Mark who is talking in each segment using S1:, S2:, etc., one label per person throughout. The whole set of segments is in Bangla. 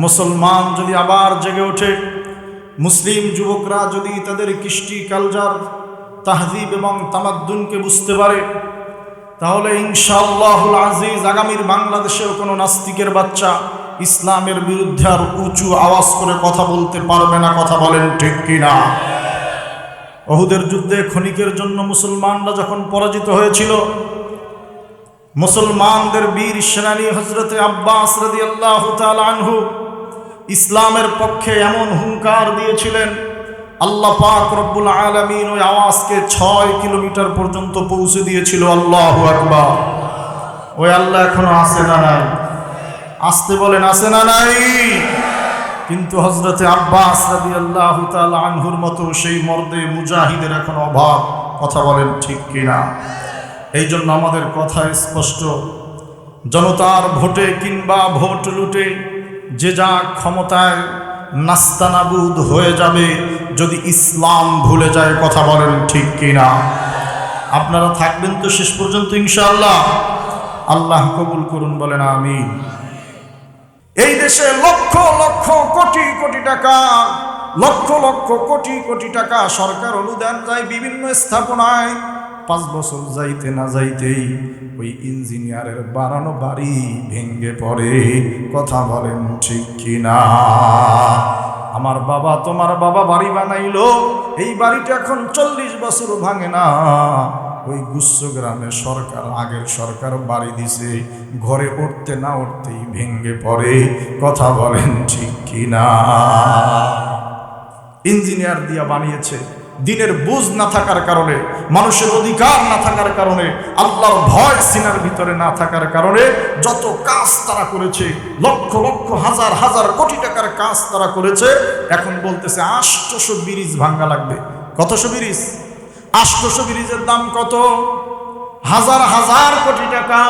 S1: মুসলমান যদি আবার জেগে ওঠে, মুসলিম যুবকরা যদি তাদের কৃষ্টি কালচার, তাহজিব এবং তামাদ্দুনকে বুঝতে পারে, তাহলে ইনশাআল্লাহুল আজিজ আগামীর বাংলাদেশেও কোনো নাস্তিকের বাচ্চা ইসলামের বিরুদ্ধে আর উঁচু আওয়াজ করে কথা বলতে পারবে না। কথা বলেন ঠিক কিনা? উহুদের যুদ্ধে ক্ষণিকের জন্য মুসলমানরা যখন পরাজিত হয়েছিল, মুসলমানদের বীর সেনানী হযরতে আব্বাস রাদিয়াল্লাহু তাআলা আনহু ইসলামের পক্ষে এমন হুঙ্কার দিয়েছিলেন, আল্লাহ পাক রব্বুল আলামিন ওই আওয়াজকে 6 কিলোমিটার পর্যন্ত পৌঁছে দিয়েছিল। আল্লাহু আকবার। ওই আল্লাহ এখনো আছে না নাই? আসতে বলেন, আছে না নাই? কিন্তু হযরতে আব্বাস রাদিয়াল্লাহু তাআলা আনহুর মতো সেই মর্দে মুজাহিদের এখন অভাব। কথা বলেন ঠিক কিনা? এই জন্য আমাদের কথা স্পষ্ট, জনতার ভোটে কিংবা ভোট লুটে যে যা ক্ষমতায় নাস্তানাবুদ হয়ে যাবে যদি ইসলাম ভুলে যায়। কথা বলেন ঠিক কিনা? আপনারা থাকবেন তো শেষ পর্যন্ত ইনশাআল্লাহ? আল্লাহ কবুল করুন, বলেন আমিন। এই দেশে লক্ষ লক্ষ কোটি কোটি টাকা, লক্ষ লক্ষ কোটি কোটি টাকা সরকার অনুদান যায় বিভিন্ন স্থাপনায়। 5 বছর যাইতে না যাইতেই ওই ইঞ্জিনিয়ারের বানানো বাড়ি ভেঙে পড়ে। কথা বলেন ঠিক কিনা? আমার বাবা, তোমার বাবা বাড়ি বানাইলো, এই বাড়িটা এখন 40 বছর ভাঙে না। ওই গুচ্ছ গ্রামে সরকার, আগের সরকার বাড়ি দিছে, ঘরে উঠতে না উঠতেই ভেঙে পড়ে। কথা বলেন ঠিক কিনা? ইঞ্জিনিয়ার দিয়া বানিয়েছে, দিনের বুঝ না থাকার কারণে, মানুষের অধিকার না থাকার কারণে, আল্লাহর ভয় সিনার ভিতরে না থাকার কারণে যত কাজ তারা করেছে, লক্ষ লক্ষ হাজার হাজার কোটি টাকার কাজ তারা করেছে, এখন বলতেছে 800 ব্রিজ ভাঙ্গা লাগবে। কতশো ব্রিজ? 800 ব্রিজের দাম কত? হাজার হাজার কোটি টাকা।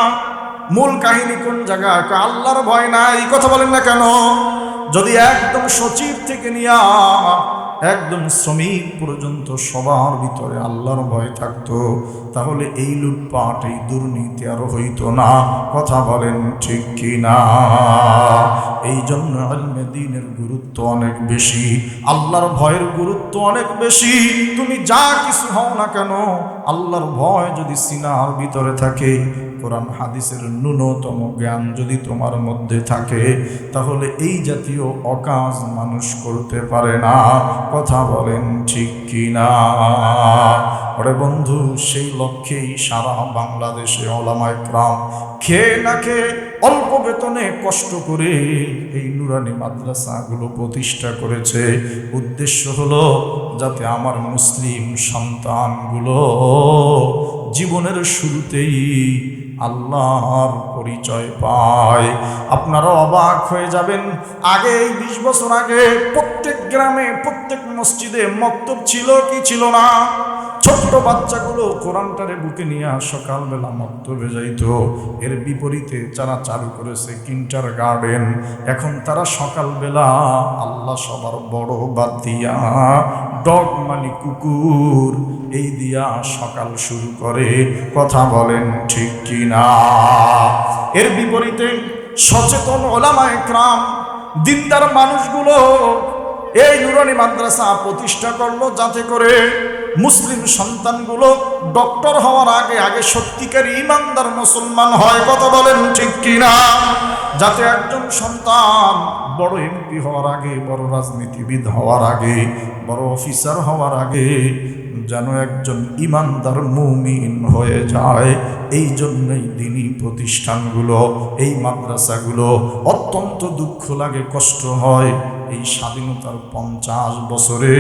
S1: মূল কাহিনী কোন জায়গায়? আল্লাহর ভয় নাই। কথা বলেন না কেন? যদি একদম সচিব থেকে নিয়া একদম শ্রমিক পর্যন্ত সবার ভিতরে আল্লাহর ভয় থাকতো, তাহলে এই লুটপাট, এই দুর্নীতি আর হইতো না। কথা বলেন ঠিক কিনা? এই জন্য ইলমে দ্বীনের গুরুত্ব অনেক বেশি, আল্লাহর ভয়ের গুরুত্ব অনেক বেশি। তুমি যা কিছু হও না কেন, আল্লাহর ভয় যদি সিনার ভিতরে থাকে, কোরআন হাদিসের ন্যূনতম জ্ঞান যদি তোমার মধ্যে থাকে, তাহলে এই জাতীয় অকাজ মানুষ করতে পারে না। কথা বলেন ঠিক কিনা? ওরে বন্ধু, সেই লক্ষ্যেই সারা বাংলাদেশে উলামায়ে কেরাম খেয়ে না খেয়ে অল্প বেতনে কষ্ট করে এই নুরানি মাদ্রাসাগুলো প্রতিষ্ঠা করেছে। উদ্দেশ্য হলো যাতে আমার মুসলিম সন্তানগুলো জীবনের শুরুতেই আল্লাহর পরিচয় পায়। আপনারা অবাক হয়ে যাবেন, আগে 20 বছর আগে প্রত্যেক গ্রামে, প্রত্যেক মসজিদে মক্তব ছিল কি ছিল না? ছোট্ট বাচ্চাগুলো কোরআনটারে বুকে নিয়ে সকালবেলা মক্তবে যাইত। এর বিপরীতে যারা চালু করেছে কিন্ডারগার্টেন, এখন তারা সকালবেলা আল্লাহ সবার বড় বাদ দিয়া, ডগ মানে কুকুর, এই দিয়া সকাল শুরু করে। কথা বলেন ঠিক কিনা? এর বিপরীতে সচেতন উলামায়ে কেরাম, দিনদার মানুষগুলো এই নুরানি মাদ্রাসা প্রতিষ্ঠা করলো, যাতে করে মুসলিম সন্তানগুলো ডক্টর হওয়ার আগে আগে সত্যিকার ইমানদার মুসলমান হয়। কথা বলেন ঠিক কিনা? যাতে একজন সন্তান বড় এমপি হওয়ার আগে, বড় রাজনীতিবিদ হওয়ার আগে, বড় অফিসার হওয়ার আগে যেন একজন ইমানদার মুমিন হয়ে যায়। এই জন্যই দিনী প্রতিষ্ঠানগুলো, এই মাদ্রাসাগুলো অত্যন্ত দুঃখ লাগে, কষ্ট হয়। এই স্বাধীনতার 50 বছরে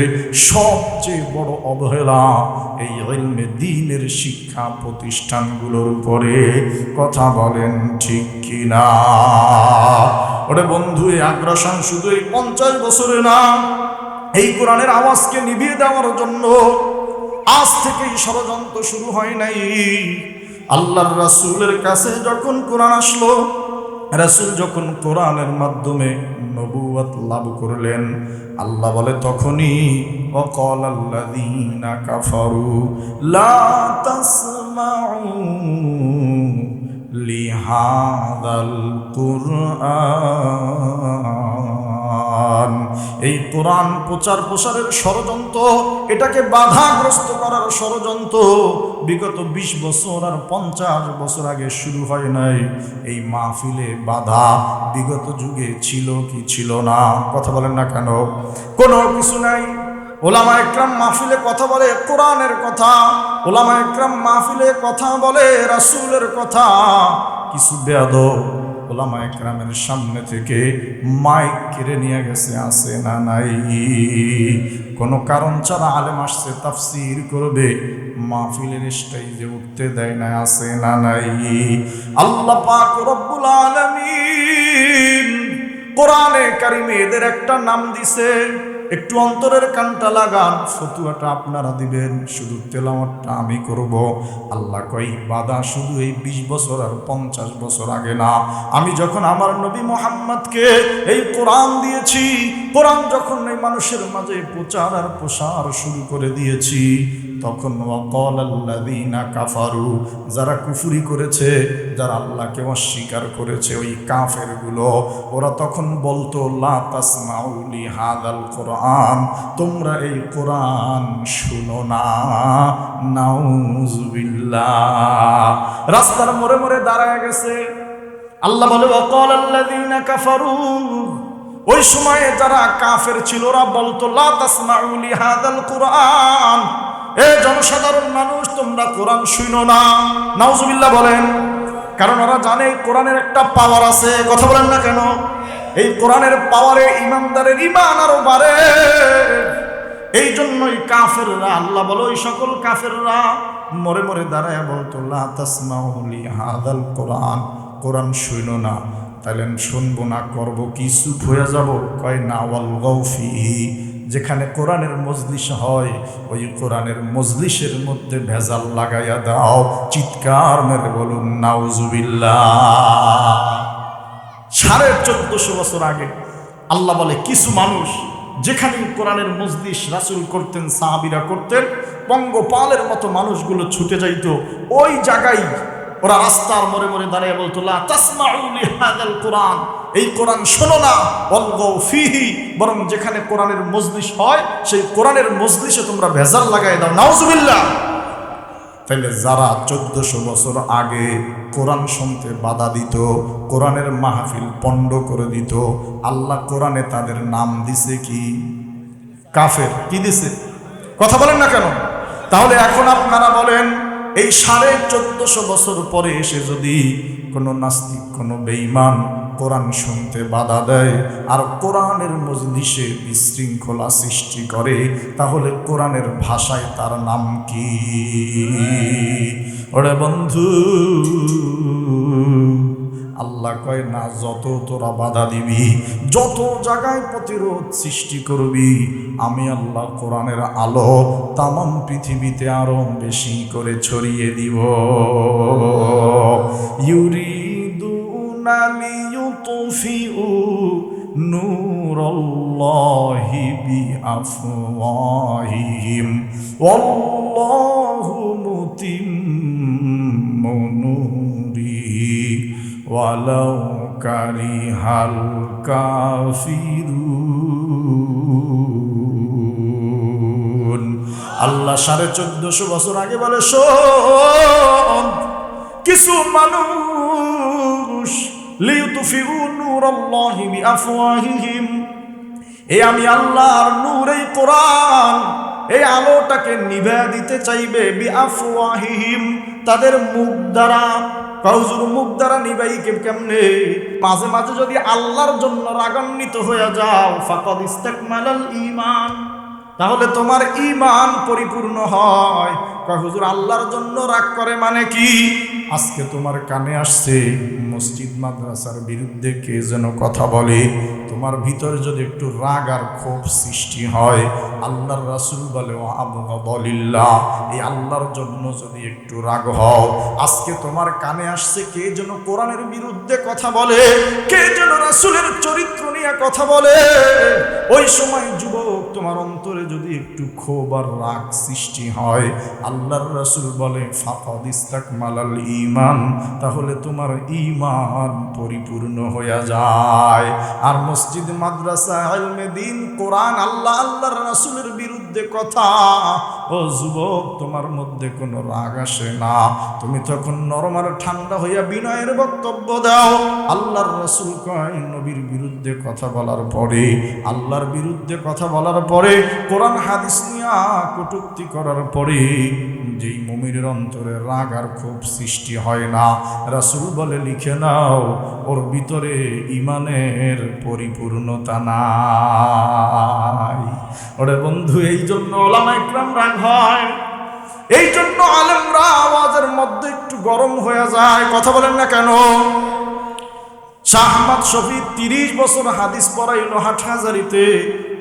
S1: সবচেয়ে বড় অবহেলা এই ইলমে দ্বীনের শিক্ষা প্রতিষ্ঠানগুলোর উপরে। কথা বলেন ঠিক কিনা? ওরে বন্ধু, এই আগ্রাসন শুধু এই 50 বছরে না, এই কোরআনের আওয়াজকে নিভিয়ে দেওয়ার জন্য আজ থেকেই ষড়যন্ত্র শুরু হয় নাই। আল্লাহর রাসূলের কাছে যখন কোরআন আসলো, রাসূল যখন কোরআনের মাধ্যমে নবুয়ত লাভ করলেন, আল্লাহ বলে তখনই ওয়াকালাল্লাযীনা কাফারু লা তাসমাউ লিহাযাল কুরআন এই কোরআন প্রচার প্রসারের ষড়যন্ত্র, এটাকে বাধাগ্রস্ত করার ষড়যন্ত্র বিগত 20 বছর আর 50 বছর আগে শুরু হয় নাই। এই মাহফিলে বাধা বিগত যুগে ছিল কি ছিল না? কথা বলেন না কেন? কোনো কিছু নাই। ওলামা একরাম মাহফিলে কথা বলে কোরআনের কথা, ওলামা একরাম মাহফিলে কথা বলে রাসূলের কথা। কিছু বেয়াদব ওলামা একরামের সামনে থেকে মাইক কেড়ে নিয়ে গেছে, আছে না নাই? কোনো কারণ ছাড়া আলেম আসছে তাফসীর করবে, মাহফিলের স্টেজে উঠতে দেয় না, আছে না নাই? আল্লাহ পাক রব্বুল আলামিন কোরআনে কারিমে এদের একটা নাম দিছে। একটু অন্তরের কানটা লাগান, ফতুয়াটা আপনারা দিবেন, শুধু তেলাওয়াতটা আমি করব। আল্লাহ কই বাদা শুধু এই 20 বছর আর 50 বছর আগে না, আমি যখন আমার নবী মুহাম্মদকে এই কোরআন দিয়েছি, কোরআন যখন এই মানুষের মাঝে প্রচার আর প্রসার শুরু করে দিয়েছি, তখন ওয়াকালাল্লাযীনা কাফারু, যারা কুফরি করেছে, যারা আল্লাহকে অস্বীকার করেছে, ওই কাফেরগুলো, ওরা তখন বলতো লা তাসমাউ লিহাযাল কোরআন, তোমরা এই কোরআন শুনো না। নাউযুবিল্লাহ। রাস্তার মোড়ে মোড়ে দাঁড়ায় গেছে। আল্লাহ বলে ওয়াকালাল্লাযীনা কাফারু, ওই সময়ে যারা কাফের ছিল ওরা বলতো লা তাসমাউ লিহাযাল কোরআন, এ জনসাধারণ মানুষ তোমরা কোরআন শুনো না। নাউজুবিল্লাহ বলেন। কারণ ওরা জানে কোরআনের একটা পাওয়ার আছে। কথা বলেন না কেন? এই কোরআনের পাওয়ারে ইমানদারের ঈমান আরো বাড়ে। এই জন্যই কাফেররা, আল্লাহ বলো ওই সকল কাফেররা মরে মরে দাঁড়ায় বলতো লা তাসমাউ লিহাযাল কোরআন, কোরআন শুনো না। তাইলে শুনবো না, করবো কি? চুপ হয়ে যাব? কয় না, ওয়ালগাউ ফিহি, যেখানে কোরআনের মজলিস হয় ওই কোরআনের মজলিসের মধ্যে ভেজাল লাগাইয়া দাও। চিৎকার মেরে বলুন নাউজুবিল্লাহ। 1450 বছর আগে আল্লাহ বলে কিছু মানুষ যেখানে কোরআনের মজলিস রাসূল করতেন, সাহাবীরা করতেন, পঙ্গপালের মতো মানুষগুলো ছুটে যাইত ওই জায়গায়। ওরা রাস্তার মোড়ে মোড়ে দাঁড়িয়ে বলতো লা তাসমাউ লিহাযাল কোরআন, এই কোরআন শোনো না। ওয়ালগাউ ফিহি, বরং যেখানে কোরআনের মজলিস হয় সেই কোরআনের মজলিসে তোমরা ভেজাল লাগাই দাও। নাউজুবিল্লাহ। তাইলে যারা 1400 বছর আগে কোরআন শুনতে বাধা দিত, কোরআনের মাহফিল পণ্ড করে দিত, আল্লাহ কোরআনে তাদের নাম দিছে কি? কাফের। কি দিছে? কথা বলেন না কেন? তাহলে এখন আপনারা বলেন, এই 1450 বছর পরে এসে যদি কোনো নাস্তিক, কোনো বেঈমান কোরআন শুনতে বাধা দেয় আর কোরআনের মজলিসে বিশৃঙ্খলা সৃষ্টি করে, তাহলে কোরআনের ভাষায় তার নাম কি? ওরে বন্ধু, আল্লাহ কয় না, যত তোরা বাধা দিবি, যত জায়গায় প্রতিরোধ সৃষ্টি করবি, আমি আল্লাহ কোরআনের আলো তামাম পৃথিবীতে আরো বেশি করে ছড়িয়ে দিব। ইউরিদুনা লিইউতফিউ নূরাল্লাহি বিআফওয়াহিহিম ওয়াল্লাহু মুতিম্মু নূরিহি ওয়ালাউ কারিহাল কাফিরুন। আল্লাহ 1450 বছর আগে বলে, শোন, কিছু মানুষ লিইউতফিউ নূরাল্লাহি বিআফওয়াহিহিম, এই আমি আল্লাহর নূর, এই কোরআন, এই আলোটাকে নিভা দিতে চাইবে। বিআফওয়াহিহিম, তাদের মুখ দ্বারা। হুজুর মুখ দ্বারা নিবাইকে কেমনে? মাঝে মাঝে যদি আল্লাহর জন্য রাগান্বিত হয়ে যাও, ফাকাদ ইস্তাকমালাল ঈমান, তাহলে তোমার ঈমান পরিপূর্ণ হয়। হুজুর আল্লাহর জন্য রাগ করে মানে কি? আজকে তোমার কানে আসছে মসজিদ মাদ্রাসার বিরুদ্ধে কে যেন কথা বলে, তোমার ভিতরে যদি একটু রাগ আর ক্ষোভ সৃষ্টি হয়, আল্লাহর রাসূল বলে আবগাদিল্লাহ, এই আল্লাহর জন্য যদি একটু রাগ হও। আজকে তোমার কানে আসছে কে যেন কোরআনের বিরুদ্ধে কথা বলে, কে যেন রাসূলের চরিত্র নিয়ে কথা বলে, ওই সময় যুবক তোমার অন্তরে যদি একটু ক্ষোভ আর রাগ সৃষ্টি হয়, আল্লাহর রাসূল বলে ফাকাদ ইস্তাকমালাল ঈমান, তাহলে তোমার ঈমান পরিপূর্ণ হয়ে যায়। আর মসজিদ, মাদ্রাসা, ইলমে দ্বীন, কোরআন, আল্লাহর রাসূলের বিরুদ্ধে কথা, ও যুবক, তোমার মধ্যে কোনো রাগ আসে না। তুমি তখন নরম আর ঠান্ডা হইয়া বিনয়ের বক্তব্য দাও। আল্লাহর রাসূল কয়, নবীর বিরুদ্ধে কথা বলার পরে, আল্লাহর বিরুদ্ধে কথা বলার পরে, কোরআন হাদিস নিয়া কটূক্তি করার পরে যেই মুমিনের অন্তরে রাগ আর ক্ষোভ সৃষ্টি হয় না, রাসূল বলে লিখে নাও, ওর ভিতরে ঈমানের পরিপূর্ণতা নাই। ওরে বন্ধু, এই জন্য ওলামায়ে কেরাম রাগ হয়, এই জন্য আলেমরা আওয়াজের মধ্যে একটু গরম হয়ে যায়। কথা বলেন না কেন? শাহ আহমদ শফী 30 বছর হাদিস পড়াইল হাটহাজারিতে,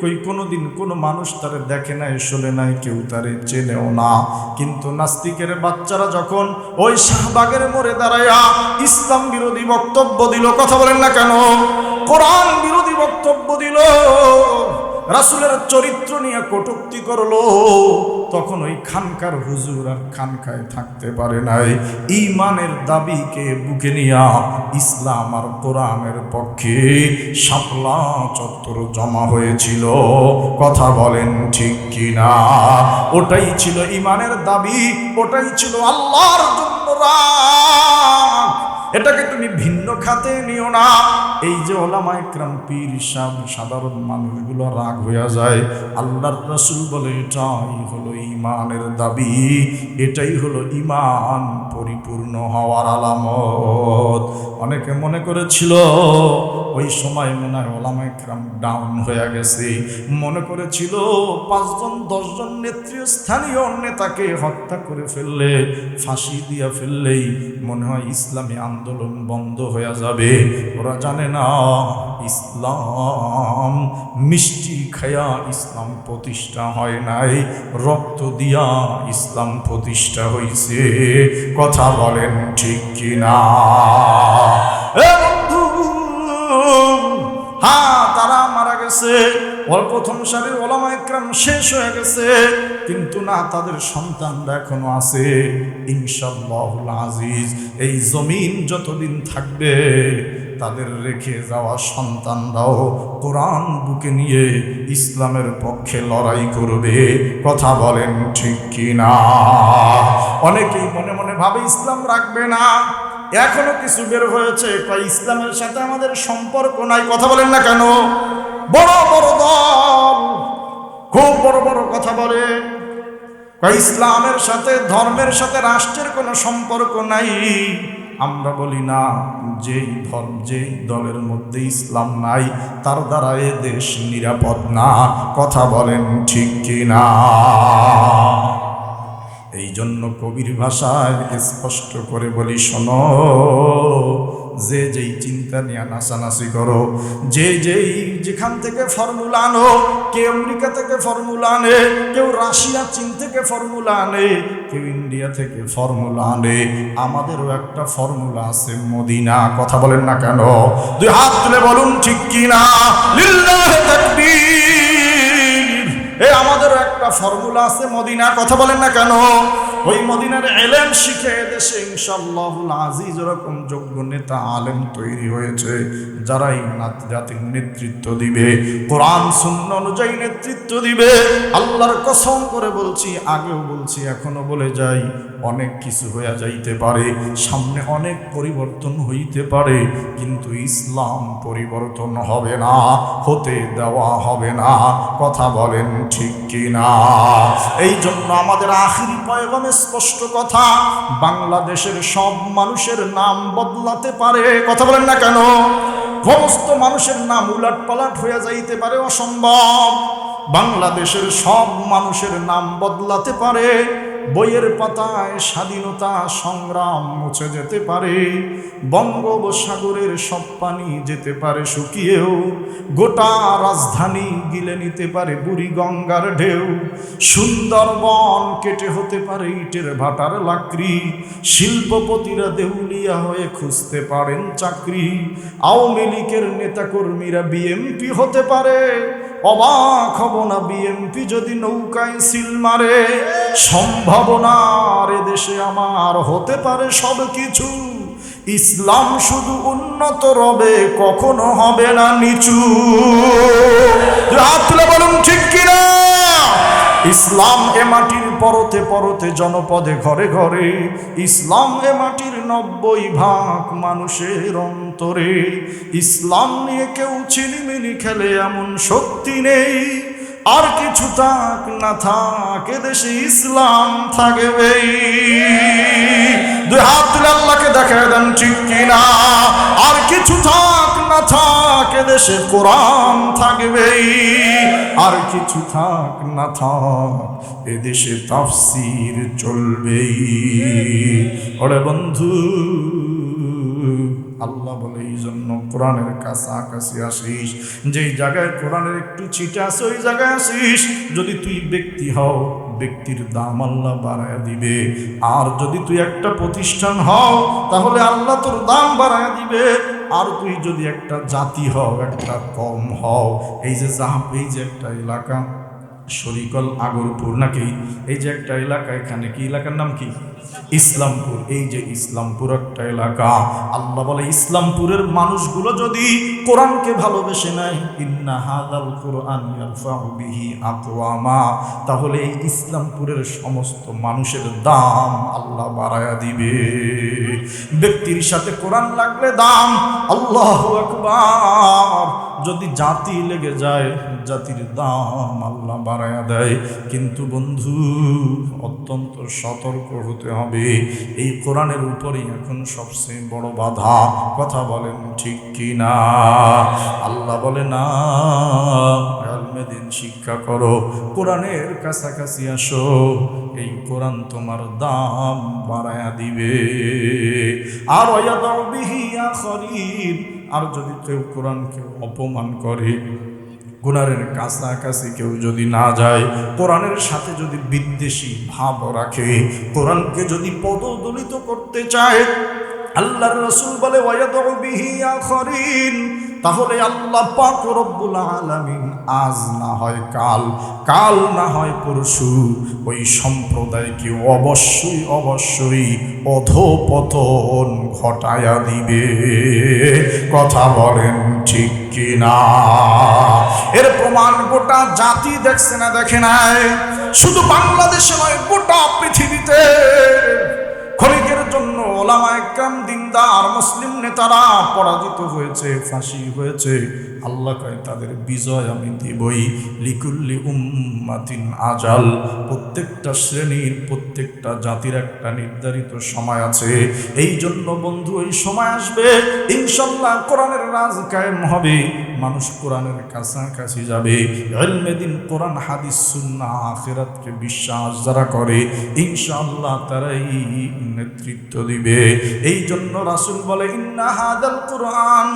S1: কই কোনোদিন কোনো মানুষ তারে দেখে নাই, শোনে নাই, কেউ তারে চেনেও না। কিন্তু নাস্তিকের বাচ্চারা যখন ওই শাহবাগের মোড়ে দাঁড়াইয়া ইসলাম বিরোধী বক্তব্য দিল, কথা বলেন না কেন, কোরআন বিরোধী বক্তব্য দিল, রাসূলের চরিত্র নিয়ে কটূক্তি করলো, তখন ওই খানকার হুজুর আর খানকায় থাকতে পারে নাই। ঈমানের দাবিকে বুকে নিয়া ইসলাম আর কোরআনের পক্ষে শাপলা চত্বর জমা হয়েছিল। কথা বলেন ঠিক কিনা? ওটাই ছিল ঈমানের দাবি, ওটাই ছিল আল্লাহর জন্য রাগ। এটাকে তুমি ভিন্ন খাতে নিও না। এই যে ওলামায়ে কেরাম, পীর সাহেব, সাধারণ মানুষগুলো রাগ হয়ে যায়, আল্লাহর রাসূল বলে এটাই হলো ঈমানের দাবি, এটাই হলো ঈমান পরিপূর্ণ হওয়ার আলামত। অনেকে মনে করেছিল ওই সময় মনে হয় ওলামায়ে কেরাম ডাউন হয়ে গেছে, মনে করেছিল 5 জন 10 জন নেতৃস্থানীয় নেতাকে হত্যা করে ফেললে, ফাঁসি দিয়া ফেললেই মনে হয় ইসলামী আন্দোলন বন্ধ হয়ে যাবে। ওরা জানে না, ইসলাম মিষ্টি খায়া ইসলাম প্রতিষ্ঠা হয় নাই, রক্ত দিয়া ইসলাম প্রতিষ্ঠা হইছে। কথা বলেন ঠিক কিনা? হ্যাঁ, তারা মারা গেছে, ওর প্রথম সারির ওলামায়ে কেরাম শেষ হয়ে গেছে, কিন্তু না, তাদের সন্তানরা এখনো আছে। ইনশাআল্লাহুল আজিজ, এই জমিন যতদিন থাকবে, তাদের রেখে যাওয়া সন্তানরাও কোরআন বুকে নিয়ে ইসলামের পক্ষে লড়াই করবে। কথা বলেন ঠিক কিনা? অনেকেই মনে মনে ভাবে ইসলাম রাখবে না, এখনো কিছু বের হয়েছে কয় ইসলামের সাথে আমাদের সম্পর্ক নাই। কথা বলেন না কেন? বড় বড় দল খুব বড় বড় কথা বলে, কয় ইসলামের সাথে, ধর্মের সাথে রাষ্ট্রের কোনো সম্পর্ক নাই। আমরা বলি না, যেই ধর্ম, যেই দলের মধ্যে ইসলাম নাই, তার দ্বারা এ দেশ নিরাপদ না। কথা বলেন ঠিক কিনা? এই জন্য কবির ভাষায় স্পষ্ট করে বলি, শোনো, যে যেই চিন্তা নিয়ে নাচানাচি করো, যে যেই যেখান থেকে ফর্মুলা আনো, কেউ আমেরিকা থেকে ফর্মুলা আনে, কেউ রাশিয়া, চীন থেকে ফর্মুলা আনে, কেউ ইন্ডিয়া থেকে ফর্মুলা আনে, আমাদেরও একটা ফর্মুলা আছে, মদিনা। কথা বলেন না কেন? 2 হাত তুলে বলুন ঠিক কিনা? লিল্লাহি তাকবীর। আমাদেরও একটা ফর্মুলা আছে, মদিনা। কথা বলেন না কেন? ওই মদিনার ইলম শিখে দেশে ইনশাআল্লাহুল আজিজ এরকম যোগ্য নেতা আলেম তৈরি হয়েছে, যারা এই জাতির নেতৃত্ব দিবে, কোরআন সুন্নাহ অনুযায়ী নেতৃত্ব দিবে। আল্লাহর কসম করে বলছি, আগেও বলছি, এখনো বলে যাই, অনেক কিছু হয়ে যাইতে পারে, সামনে অনেক পরিবর্তন হইতে পারে, কিন্তু ইসলাম পরিবর্তন হবে না, হতে দেওয়া হবে না। কথা বলেন ঠিক কিনা? এই জন্য আমাদের আখিরি পয়গামে স্পষ্ট কথা, বাংলাদেশের সব মানুষের নাম বদলাতে পারে। কথা বলেন না কেন? সমস্ত মানুষের নাম উলাট পালাট হয়ে যাইতে পারে, অসম্ভব। বাংলাদেশের সব মানুষের নাম বদলাতে পারে, বইয়ের পাতায় স্বাধীনতা সংগ্রাম মুছে যেতে পারে, বঙ্গোপসাগরের সব পানি যেতে পারে শুকিয়েও, গোটা রাজধানী গিলে নিতে পারে বুড়িগঙ্গার ঢেউ, সুন্দরবন কেটে হতে পারে ইটের ভাটার লাকড়ি, শিল্পপতিরা দেউলিয়া হয়ে খুঁজতে পারেন চাকরি, আওয়ামী লীগের নেতাকর্মীরা বিএমপি হতে পারে, অবাক হব না বিএনপি যদি নৌকায় সিল মারে। সম্ভাবনার এদেশে আমার হতে পারে সব কিছু, ইসলাম শুধু উন্নত রবে, কখনো হবে না নিচু। হাত তুলে বলুন ঠিক কিনা? ইসলাম এ মাটির পরতে পরতে জনপদে ঘরে ঘরে, ইসলাম এ মাটির 90% মানুষের অন্তরে। ইসলাম নিয়ে কেউ চিনিমিনি খেলে এমন শক্তি নেই। আর কিছু থাক না থাক এদেশে ইসলাম থাকবেই। দুই হাত তুলে আল্লাহকে দেখায় দেন ঠিক কিনা? আর কিছু থাক না থাক এদেশে কোরআন থাকবেই। আর কিছু থাক না থাক এদেশে তাফসীর চলবেই। ওরে বন্ধু, আল্লাহ বলে এই জন্য কোরআনের কাছাকাছি আসিস। যেই জায়গায় কোরআনের একটু ছিটে আছে ওই জায়গায় আসিস। যদি তুই ব্যক্তি হও, ব্যক্তির দাম আল্লাহ বাড়ায় দিবে। আর যদি তুই একটা প্রতিষ্ঠান হও, তাহলে আল্লাহ তোর দাম বাড়ায় দিবে। আর তুই যদি একটা জাতি হও, একটা কম হও, এই যে একটা এলাকা শরীকল আগরপুর নাকি, এই যে একটা এলাকা, এখানে কি এলাকার নাম কি? ইসলামপুর। এই যে ইসলামপুর একটা এলাকা, আল্লাহ বলে ইসলামপুরের মানুষগুলো যদি কোরআনকে ভালোবেসে নেয়, ইন্না হাযাল কুরআন ইয়ারফাউ বিহি আকওয়ামা, তাহলে এই ইসলামপুরের সমস্ত মানুষের দাম আল্লাহ বাড়ায়া দিবে। ব্যক্তির সাথে কোরআন লাগলে দাম, আল্লাহু আকবার। যদি জাতি লেগে যায়, জাতির দাম আল্লাহ বাড়ায়া দেয়। কিন্তু বন্ধু, অত্যন্ত সতর্ক হতে হবে। এই কোরআনের উপরেই এখন সবচেয়ে বড় বাধা। কথা বলেন ঠিক কি না? আল্লাহ বলে না, দিন শিক্ষা করো, কোরআনের কাছাকাছি আসো, এই কোরআন তোমার দাম বাড়ায়া দিবে। আর ওয়াদাউ বিহি আখরিন, আর যদি কেউ কোরআনকে অপমান করে, কোরআনের কাছাকাছি কেউ যদি না যায়, কোরআনের সাথে যদি বিদ্বেষী ভাব রাখে, কোরআনকে যদি পদদলিত করতে চায়, আল্লাহর রাসূল বলে ওয়াদাউ বিহি আখরিন, তাহলে আল্লাহ পাক রব্বুল আলামিন আজ না হয় কাল, কাল না হয় পরশু ওই সম্প্রদায়কে অবশ্যই অবশ্যই অধঃপতন ঘটায়া দিবে। কথা বলেন ঠিক কিনা? এর প্রমাণ গোটা জাতি দেখছে না দেখে নাই? শুধু বাংলাদেশে নয়, গোটা পৃথিবীতে ক্ষণিকের জন্য ওলামায়ে কেরাম, দিনদার মুসলিম নেতারা পরাজিত হয়েছে, ফাঁসি হয়েছে। আল্লাহ কয় তাদের বিজয় আমি দিবই। লিকুল্লি উম্মাতিন আজাল, প্রত্যেকটা শ্রেণীর প্রত্যেকটা জাতির একটা নির্ধারিত সময় আছে। এই জন্য বন্ধু, এই সময় আসবে ইনশাআল্লাহ, কোরআনের রাজ কায়েম হবে, মানুষ কোরআনের কাছাকাছি যাবে। ইলমে দ্বীন, কোরআন হাদিস সুন্নাহ আখিরাতকে বিশ্বাস যারা করে, ইনশাআল্লাহ তারাই নেতৃত্ব দিবে। এই জন্য রাসূল বলে ইন্না হাযাল কুরআন,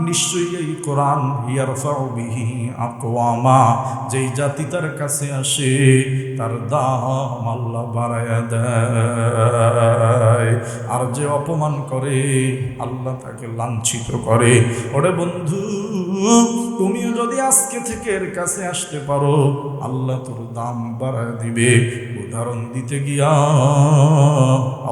S1: নিশ্চয়ই এই কোরআন ইয়ারফাউ বিহি আকওয়ামা, যেই জাতি তার কাছে আসে তার দাম আল্লাহ বাড়ায়া দেয়। আর যে অপমান করে আল্লাহ তাকে লাঞ্ছিত করে। ওরে বন্ধু, তুমিও যদি আজকে থেকে এর কাছে আসতে পারো, আল্লাহ তোর দাম বাড়ায় দিবে। উদাহরণ দিতে গিয়া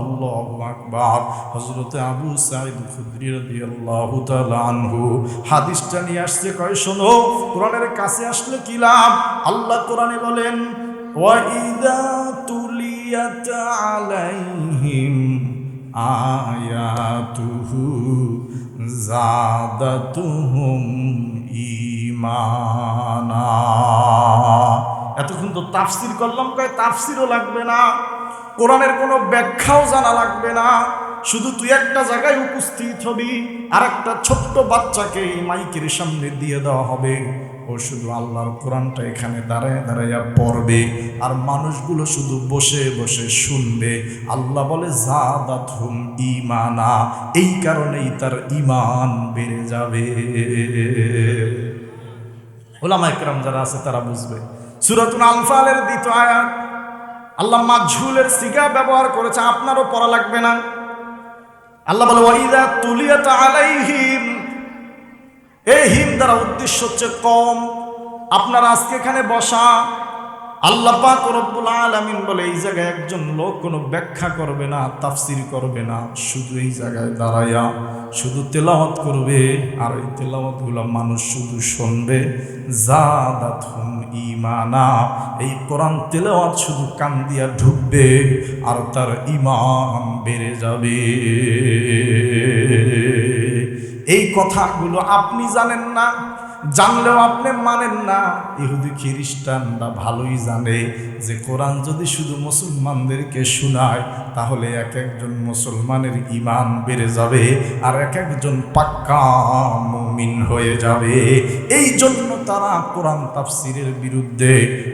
S1: আল্লাহু আকবার, হযরতে আবু সাঈদ খুদরি রাদিয়াল্লাহু তাআলা আনহু হাদিসটা নিয়ে আসছে, কয় শোনো, কোরআনের কাছে আসলে কি লাভ? আল্লাহ কোরআনে বলেন ওয়া ইযা তুলিয়াত আলাইহিম আয়াতুহু যাদাতুহুম ঈমানা। এতক্ষণ তো তাফসীর করলাম, কয় তাফসীরও লাগবে না, কোরআনের কোনো ব্যাখ্যাও জানা লাগবে না, শুধু তুই একটা জায়গায় উপস্থিত হবি, আর একটা ছোট্ট বাচ্চাকে এই মাইকের সামনে দিয়ে দেওয়া হবে, ও শুধু আল্লাহর কোরআনটা এখানে দাঁড়ায় দাঁড়াইয়া পড়বে, আর মানুষগুলো শুধু বসে বসে শুনবে। আল্লাহ বলে যাদাতহুম ঈমানা, এই কারণেই তার ঈমান বেড়ে যাবে। উলামায়ে কেরাম যারা আছে তারা বুঝবে। সূরাতুল আনফালের 2 আয়াত আল্লাহ মাজহুলের সিগা ব্যবহার করেছে, আপনারও পড়া লাগবে না। আল্লাহ বলে ওয়াইদা তুলিয়াত আলাইহিম, এই হিম দ্বারা উদ্দেশ্য হচ্ছে কম, আপনারা আজকে এখানে বসা, আল্লাহ পাক রব্বুল আলামিন বলে এই জায়গায় একজন লোক কোনো ব্যাখ্যা করবে না, তাফসির করবে না, শুধু এই জায়গায় দাঁড়াইয়া শুধু তেলাওয়াত করবে, আর এই তেলাওয়াতগুলো মানুষ শুধু শুনবে। জাদাতহুম ঈমানা, এই কোরআন তেলাওয়াত শুধু কান দিয়া ঢুকবে আর তার ঈমান বেড়ে যাবে। এই কথাগুলো আপনি জানেন না, জানলেও আপনি মানেন না। ইহুদি খ্রিস্টানরা ভালোই জানে যে কোরআন যদি শুধু মুসলমানদেরকে শোনায় তাহলে এক একজন মুসলমানের ঈমান বেড়ে যাবে আর এক একজন পাক্কা মুমিন হয়ে যাবে। এই জন্য তারা কোরআন তাফসিরের বিরুদ্ধে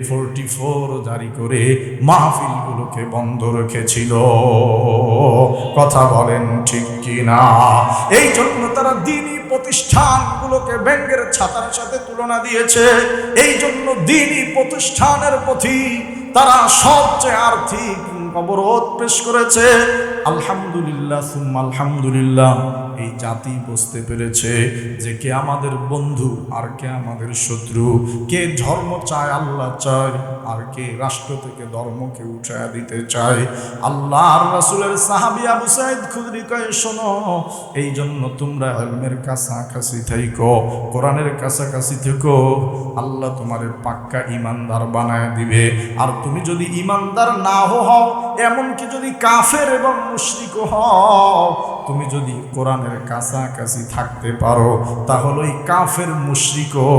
S1: 44 জারি করে মাহফিলগুলোকে বন্ধ রেখেছিল। কথা বলেন ঠিক কিনা? এই জন্য তারা দ্বীনি প্রতিষ্ঠানগুলোকে ব্যাংকের ছাতার সাথে তুলনা দিয়েছে। এই জন্য দ্বীনি প্রতিষ্ঠানের প্রতি তারা সবচেয়ে আর্থিক অবরোধ পেশ করেছে। আলহামদুলিল্লাহ সুম্মা আলহামদুলিল্লাহ, এই জাতি বুঝতে পেরেছে যে কে আমাদের বন্ধু আর কে আমাদের শত্রু, কে ধর্ম চায় আল্লাহ চায় আর কে রাষ্ট্র থেকে ধর্মকে উঠায়া দিতে চায়। আল্লাহর রাসূলের সাহাবী আবু সাঈদ খুদরি কয়, শোনো, এই জন্য তোমরা ইলমের কাছাকাছি থাকো, কোরআনের কাছাকাছি থেকো, আল্লাহ তোমারে পাক্কা ঈমানদার বানায় দিবে। আর তুমি যদি ঈমানদার না হও, এমনকি যদি কাফের এবং মুশরিক হও, তুমি যদি কোরআনের কাছাকাছি থাকতে পারো তাহলে ওই কাফের মুশরিকও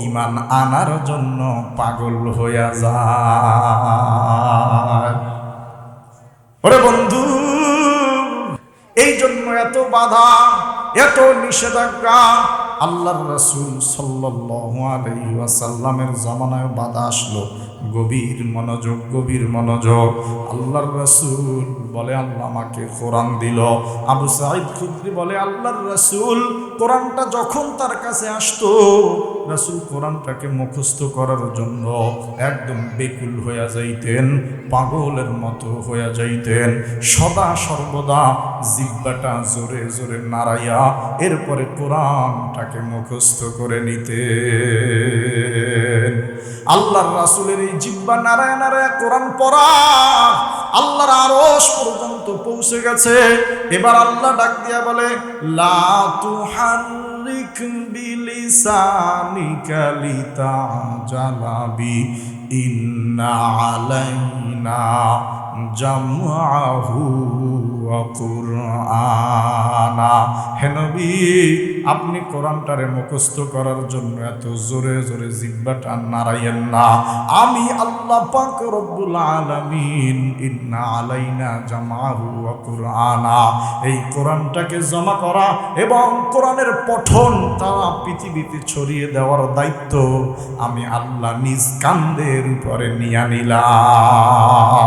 S1: ঈমান আনার জন্য পাগল হয়ে যায়। ওরে বন্ধু, এই জন্য এত বাধা, এত নিষেধাজ্ঞা। আল্লাহর রাসূল সাল্লাল্লাহু আলাইহি ওয়াসাল্লামের জামানায় বাধা আসলো। গভীর মনোযোগ, গভীর মনোযোগ। আল্লাহর রাসূল বলে আল্লাহ আমাকে কোরআন দিল। আবু সাঈদ খুদরি বলে আল্লাহর রাসূল কোরআনটা যখন তার কাছে আসতো, রাসূল কোরআনটাকে মুখস্থ করার জন্য একদম বেকুল হয়ে যাইতেন, পাগলের মতো হয়ে যাইতেন। সদা সর্বদা জিহ্বাটা জোরে জোরে নাড়াইয়া এরপরে কোরআনটাকে মুখস্থ করে নিতেন। আল্লাহর রাসূলের এই জিহ্বা নাড়ায় নাড়ায় কোরআন পড়া আল্লাহর আরশ পর্যন্ত পৌঁছে গেছে। এবার আল্লাহ ডাক দিয়া বলে, লা তুহাররিক বিলিসানিকা লিতাজালা বি ইন্না আলাইনা জামআহু ওয়া কুরআনা। হে নবী, আপনি কোরআনটারে মুখস্থ করার জন্য এত জোরে জোরে জিহ্বাটা নাড়াইয়েন না। আমি আল্লাহ পাক রব্বুল আলামিন ইন্না আলাইনা জামআহু ওয়া কুরআনা, এই কোরআনটাকে জমা করা এবং কোরআনের পঠন তারা পৃথিবীতে ছড়িয়ে দেওয়ার দায়িত্ব আমি আল্লাহ নিজ কাঁধের উপরে নিয়ে নিলাম।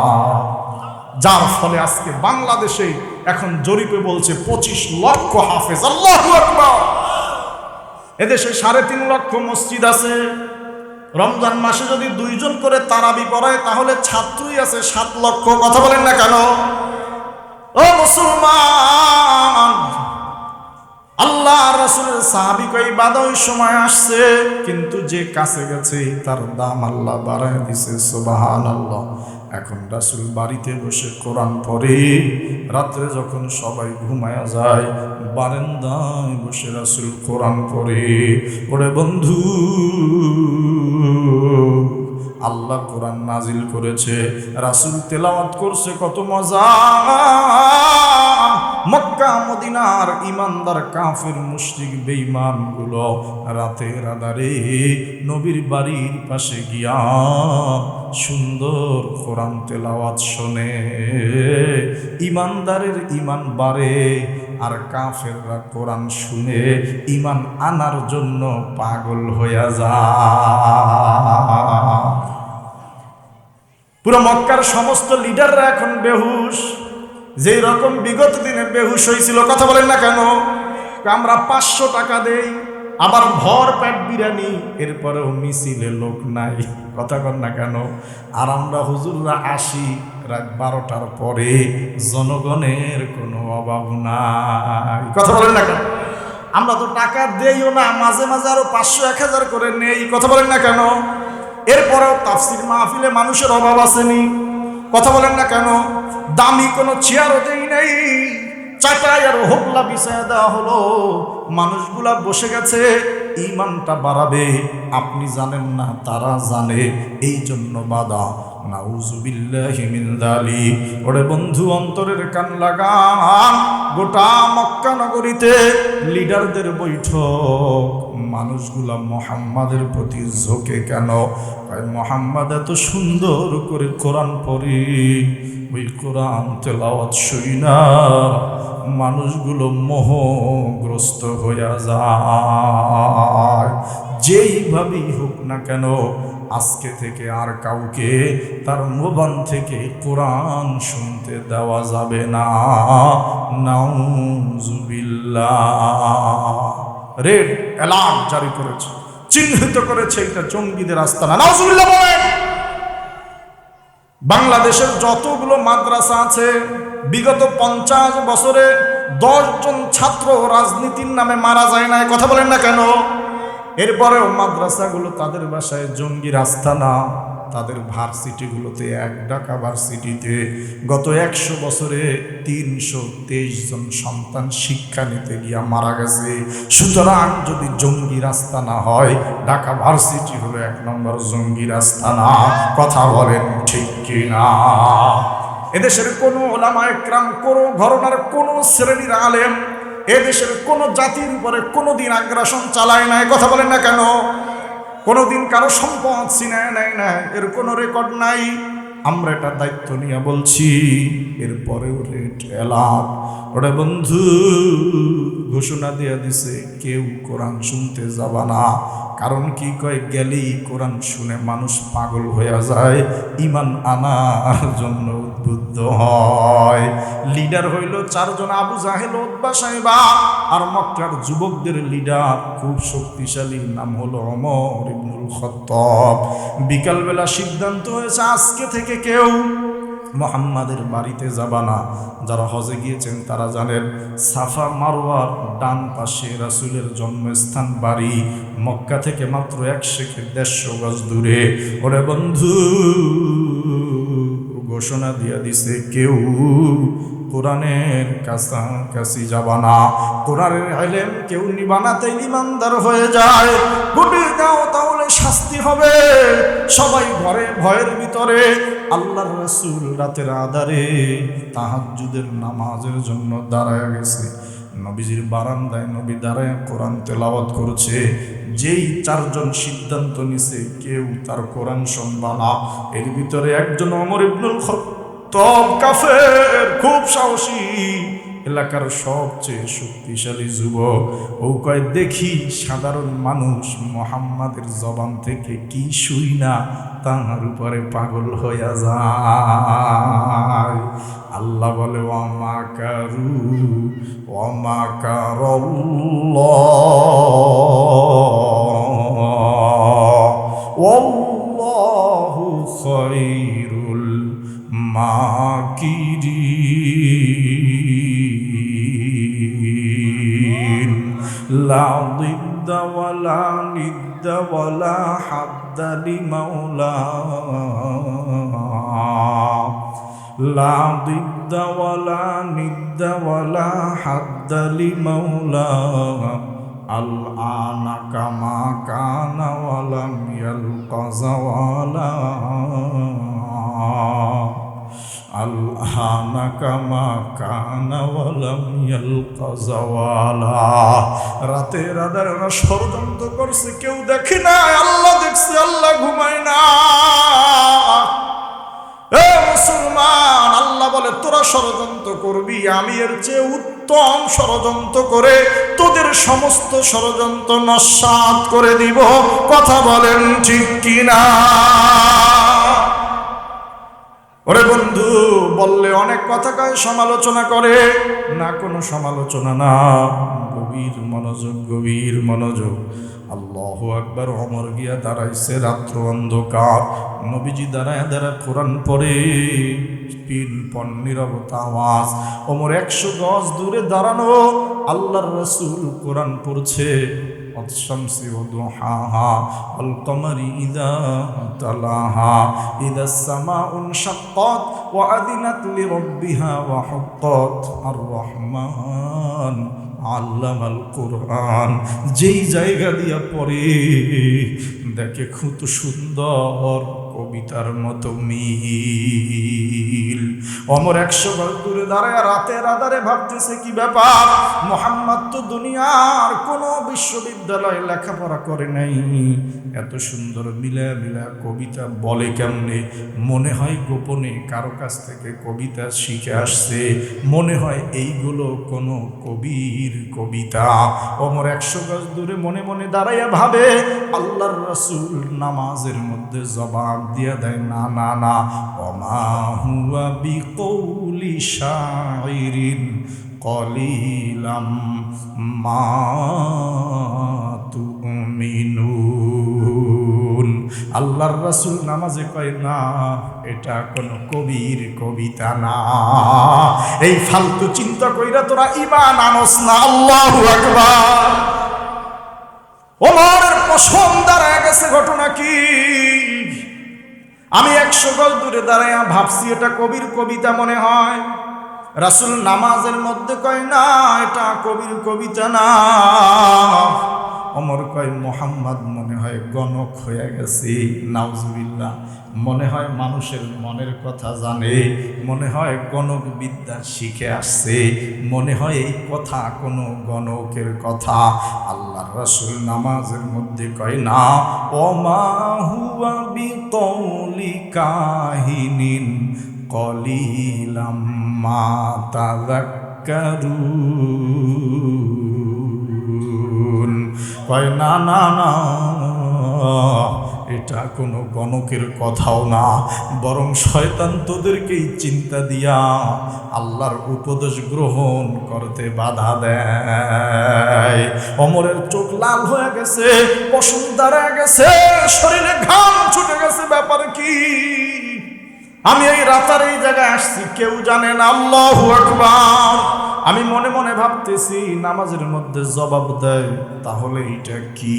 S1: যার ফলে আজকে বাংলাদেশে এখন জরিপে বলছে 25 লক্ষ হাফেজ। আল্লাহু আকবার। এদেশে 3.5 লক্ষ মসজিদ আছে। রমজান মাসে যদি 2 জন করে তারাবি পড়ায় তাহলে ছাত্রই আছে 7 লক্ষ। কথা বলেন না কেন? ও মুসলমান, আল্লাহ রাসূলের সাহাবী কই বাধা ওই সময় আসছে, কিন্তু যে কাছে গেছে তার দাম আল্লাহ বাড়ায় দিছে। সুবহানাল্লাহ। এখন রাসূল বাড়িতে বসে কোরআন পড়ে, রাত্রে যখন সবাই ঘুমায়া যায় বারান্দায় বসে রাসূল কোরআন পড়ে। ওরে বন্ধু, আল্লাহ কোরআন নাজিল করেছে, রাসূল তেলাওয়াত করছে, কত মজা। মক্কা মদিনার ইমানদার কাফির মুশরিক বেঈমানগুলো রাতের আঁধারে নবীর বাড়ির পাশে গিয়া সুন্দর কোরআন তেলাওয়াত শোনে। ইমানদারের ইমান বাড়ে আর কাফেররা কোরআন শুনে ইমান আনার জন্য পাগল হইয়া যায়। পুরো মক্কার সমস্ত লিডাররা এখন বেহুশ, যেই রকম বিগত দিনে বেহুশ হয়েছিল। কথা বলেন না কেন? আমরা 500 টাকা দেই, আবার ভর পেট বিরিয়ানি, এরপরেও মিছিলে লোক নাই। কথা কন না কেন? আর আমরা হুজুররা আসি রাত 12টার পরে, জনগণের কোনো অভাব নাই। কথা বলেন না কেন? আমরা তো টাকা দেইও না, মাঝে মাঝে আরো 500-1000 করে নেই, কথা বলেন না কেন? এরপরেও তাফসির মাহফিলে মানুষের অভাব আসেনি, কথা বলেন না কেন? দামি কোনো চেয়ারও দেই নাই, চাটাই আর হোগলা বিছায়া দেওয়া হলো, মানুষগুলা বসে গেছে। ঈমানটা বাড়াবে, আপনি জানেন না, তারা জানে, এই জন্য বাধা। নাউজুবিল্লাহি মিন যালিক। ওরে বন্ধু, অন্তরের কান লাগান। গোটা মক্কা নগরীতে লিডারদের বৈঠক, মানুষগুলা মুহাম্মাদের প্রতি ঝোঁকে কেন? মুহাম্মাদ এত সুন্দর করে কোরআন পড়ে, ওই কোরআন তেলাওয়াত শুই না মানুষগুলো মোহগ্রস্ত হয়ে যায়। যেইভাবেই হোক না কেন, আজকে থেকে আর কাউকে তার মোবাইল থেকে কোরআন শুনতে দেওয়া যাবে না। নাউজুবিল্লাহ। রেড অ্যালার্ট জারি করেছে, চিহ্নিত করেছে এটা জঙ্গিদের আস্তানা। নাউজুবিল্লাহ বলেন। বাংলাদেশের যতগুলো মাদ্রাসা আছে, বিগত 50 বছরে 10 জন ছাত্র রাজনীতির নামে মারা যায় না, কথা বলেন না কেন? এরপরেও মাদ্রাসাগুলো তাদের বাসায় জঙ্গির আস্তানা। তাদের ভার্সিটিগুলোতে, এক ঢাকা ভার্সিটিতে গত 100 বছরে 323 জন সন্তান শিক্ষা নিতে গিয়া মারা গেছে। সুতরাং যদি জঙ্গির আস্তানা হয়, ঢাকা ভার্সিটি হলো 1 নম্বর জঙ্গির আস্তানা, কথা বলেন ঠিক কিনা? এদেশের কোনো ওলামা একরাম, কোনো ঘরানার কোনো শ্রেণীর আলেম এদেশের কোনো জাতির উপরে কোনোদিন আগ্রাসন চালায় নাই, কথা বলেন না কেন? কোনোদিন কারো সম্পদ ছিনায় নেয় না, এর কোনো রেকর্ড নাই। আমরা এটা দায়িত্ব নিয়ে বলছি। এরপরেও রেড অ্যালার্ট। ওরে বন্ধু, ঘোষণা দিয়ে দিছে, কেউ কোরআন শুনতে যাবা না। কারণ কি কয়, গেলেই কোরআন শুনে মানুষ পাগল হয়ে যায়, ঈমান আনার জন্য উদ্বুদ্ধ হয়। লিডার হইল 4 জন, আবু জাহেল, উতবা, সাইবা। আর মক্কার যুবকদের লিডার খুব শক্তিশালী, নাম হলো ওমর ইবনুল খাত্তাব। বিকালবেলা সিদ্ধান্ত হয়েছে, আজকে থেকে কেউ মুহাম্মাদের বাড়িতে যাবা না। যারা হজে গিয়েছেন তারা জানেন, সাফা মারওয়ার ডান পাশে রাসূলের জন্মস্থান বাড়ি, মক্কা থেকে মাত্র 100-150 গজ দূরে। ওরে বন্ধু, ঘোষণা দিয়া দিছে, কেউ কোরআনের কাছাকাছি যাবা না, কোরআনের ইলম কেউ নিবা না, তাই ইমানদার হয়ে যায়। গুটি দাও, তাহলে শাস্তি হবে। সবাই ঘরে ভয়ের ভিতরে। আল্লাহর রাসূল রাতের আধারে তাহাজ্জুদের নামাজের জন্য দাঁড়ায় গেছে। নবীজির বারান্দায় নবী দাঁড়ায় কোরআন তেলাওয়াত করছে। যেই 4 জন সিদ্ধান্ত নিছে কেউ তার কোরআন শুনবা না, এর ভিতরে একজন ওমর ইবনুল খাত্তাব, কাফের, খুব সাহসী, এলাকার সবচেয়ে শক্তিশালী যুবক। ও কয়, দেখি সাধারণ মানুষ মুহাম্মাদের জবান থেকে কি শুই না তার উপরে পাগল হইয়া যায়। আল্লাহ বলে, ওয়ামা কারু ওয়ামা কারাল্লাহ ওয়াল্লাহু খায়রুল মাকিরিন। লা দিদ্দা ওয়ালা নিদ্দা ওয়ালা হাদ্দা লিমাওলা, লা দিদ্দা ওয়ালা নিদ্দা ওয়ালা হাদ্দা লিমাওলা। আল আনা কামা কানা ওয়ালাম ইয়ালকা যাওয়ালা, আল আনা কামা কানা ওয়ালাম ইয়ালকা যাওয়ালা। রাতের আধারে ওরা ষড়যন্ত্র করছে, কেউ দেখে না, আল্লাহ দেখছে, আল্লাহ ঘুমায় না। এ মুসলমান, আল্লাহ বলে, তোরা ষড়যন্ত্র করবি, আমি এর চেয়ে উত্তম ষড়যন্ত্র করে তোদের সমস্ত ষড়যন্ত্র নস্যাৎ করে দিব, কথা বলেন ঠিক কিনা? ওরে বন্ধু, বললে অনেক কথা কয়, সমালোচনা করে না, কোনো সমালোচনা না। গভীর মনোযোগ, গভীর মনোযোগ। আল্লাহু আকবার। ওমর গিয়া দাঁড়াইছে, রাত্র অন্ধকার, নবীজি দাঁড়ায় দাঁড়ায় কোরআন পড়ে, পিনপন নীরবতা আওয়াজ। ওমর 100 গজ দূরে দাঁড়ানো, আল্লাহর রাসূল কোরআন পড়ছে। والشمس وضحاها والقمر إذا تلاها إذا السماء انشقت وأذنت لربها وحقت الرحمن আল্লামাল কোরআন। যেই জায়গা দিয়া পড়ে দেখে খুব সুন্দর কবিতার মতো মিল। ওমর 100 গজ দূরে দাঁড়ায় রাতের আধারে ভাবতেছে কি ব্যাপার, মুহাম্মদ তো দুনিয়ার কোনো বিশ্ববিদ্যালয়ে লেখাপড়া করে নাই, এত সুন্দর মিলা মিলা কবিতা বলে কেমনে? মনে হয় গোপনে কারো কাছ থেকে কবিতা শিখে আসছে, মনে হয় এইগুলো কোনো কবির কবিতা। ওমর 100 গজ দূরে মনে মনে দাঁড়াইয়া ভাবে, আল্লাহর রাসূল নামাজের মধ্যে জবাব দিয়া দেয়, না না না, ওমা হুয়া বিকৌলি শাইরিন কলিলাম মা তুমিনুন। আল্লাহর রাসূল নামাজে কয়, না, এটা কোনো কবির কবিতা না। এই ফালতু চিন্তা কইরা তোরা ঈমান আনস না। আল্লাহু আকবার। ওমরের পশম দাঁড়ায় গেছে। ঘটনা কি? আমি 100 গজ দূরে দাঁড়াইয়া ভাবছি এটা কবির কবিতা মনে হয়। রাসূল নামাজের মধ্যে কয়, না, এটা কবির কবিতা না। ওমর কয়, মুহাম্মদ মনে হয় গণক হয়ে গেছে, নাউজুবিল্লাহ। মনে হয় মানুষের মনের কথা জানে, মনে হয় গণক বিদ্যা শিখে আসছে, মনে হয় এই কথা কোনো গণকের কথা। আল্লাহর রাসূল নামাজের মধ্যে কয়, না, ওমা হুয়া বিকৌলি কাহিনিন কলিলাম মা তাযাক্কারুন। কয়, না না না, এটা কোনো গণকের কথাও না, বরং শয়তান তোদেরকেই চিন্তা দিয়া আল্লাহর উপদেশ গ্রহণ করতে বাধা দেয়। ওমরের চোখ লাল হয়ে গেছে, পশম দাঁড়ায় গেছে, শরীরে ঘাম ছুটে গেছে। ব্যাপার কি? আমি এই রাতার এই জায়গায় আসছি, কেউ জানে না। আল্লাহু আকবার। আমি মনে মনে ভাবতেছি, নামাজের মধ্যে জবাব দেয়, তাহলে এটা কি?